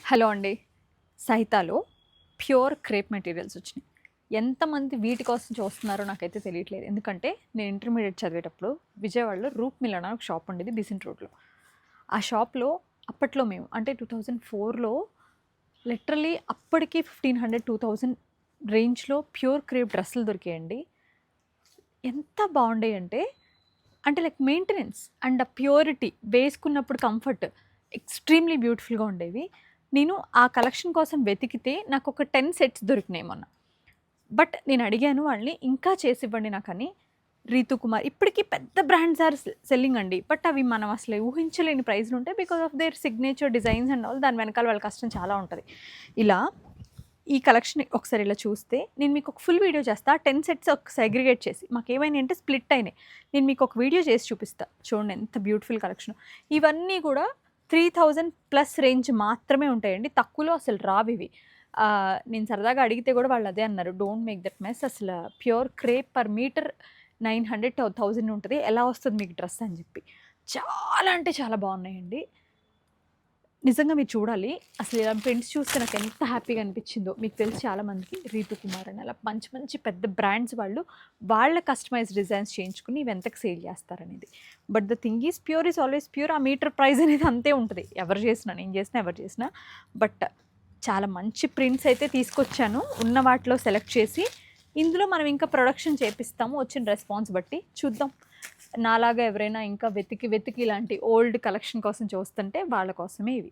Hello అండి. సహితాలో pure crepe materials వచ్చినాయి. ఎంతమంది వీటి కోసం చూస్తున్నారో నాకైతే తెలియట్లేదు. ఎందుకంటే నేను ఇంటర్మీడియట్ చదివేటప్పుడు విజయవాడలో రూప్ మిల్ అని ఒక షాప్ ఉండేది బీసెంట్ రోడ్లో. ఆ షాప్లో అప్పట్లో మేము అంటే 2004లో లిటరలీ అప్పటికి 1500, 2000 రేంజ్లో ప్యూర్ క్రేప్ డ్రెస్సులు దొరికాయండి. ఎంత బాగుండేవి అంటే లైక్ మెయింటెనెన్స్ అండ్ ఆ ప్యూరిటీ, వేసుకున్నప్పుడు కంఫర్ట్ ఎక్స్ట్రీమ్లీ బ్యూటిఫుల్గా ఉండేవి. నేను ఆ కలెక్షన్ కోసం వెతికితే నాకు ఒక 10 సెట్స్ దొరికినాయి మొన్న. బట్ నేను అడిగాను వాళ్ళని, ఇంకా చేసివ్వండి నాకని. రీతు కుమార్ ఇప్పటికీ పెద్ద బ్రాండ్స్ ఆర్ సెల్లింగ్ అండి. బట్ అవి మనం అసలు ఊహించలేని ప్రైస్లు ఉంటాయి because of their signature designs and all. దాని వెనకాల వాళ్ళ కష్టం చాలా ఉంటుంది. ఇలా ఈ కలెక్షన్ ఒకసారి ఇలా చూస్తే నేను మీకు ఒక ఫుల్ వీడియో చేస్తా. 10 సెట్స్ ఒక సెగ్రిగేట్ చేసి మాకు ఏమైనా అంటే స్ప్లిట్ అయినాయి. నేను మీకు ఒక వీడియో చేసి చూపిస్తా. చూడండి ఎంత బ్యూటిఫుల్ కలెక్షన్. ఇవన్నీ కూడా 3000+ రేంజ్ మాత్రమే ఉంటాయండి. తక్కువలో అసలు రావు ఇవి. నేను సరదాగా అడిగితే కూడా వాళ్ళు అదే అన్నారు, డోంట్ మేక్ దట్ మెస్. అసలు pure crepe per metre 900 to 1000 ఉంటుంది, ఎలా వస్తుంది మీకు డ్రెస్ అని చెప్పి. చాలా అంటే చాలా బాగున్నాయండి. నిజంగా మీరు చూడాలి. అసలు ఇలా ప్రింట్స్ చూస్తే నాకు ఎంత హ్యాపీగా అనిపించిందో. మీకు తెలిసి చాలామందికి రీతు కుమార్ అని అలా మంచి మంచి పెద్ద బ్రాండ్స్ వాళ్ళు వాళ్ళ కస్టమైజ్ డిజైన్స్ చేయించుకుని ఇవి ఎంతకు సేల్ చేస్తారనేది. But the thing is pure is always pure. ఆ మీటర్ ప్రైస్ అనేది అంతే ఉంటుంది, ఎవరు చేసినా, నేను చేసినా ఎవరు చేసినా. బట్ చాలా మంచి ప్రింట్స్ అయితే తీసుకొచ్చాను ఉన్న వాటిలో సెలెక్ట్ చేసి. ఇందులో మనం ఇంకా ప్రొడక్షన్ చేపిస్తాము వచ్చిన రెస్పాన్స్ బట్టి. చూద్దాం. నాలాగా ఎవరైనా ఇంకా వెతికి ఇలాంటి ఓల్డ్ కలెక్షన్ కోసం చూస్తుంటే వాళ్ళ కోసమే ఇవి.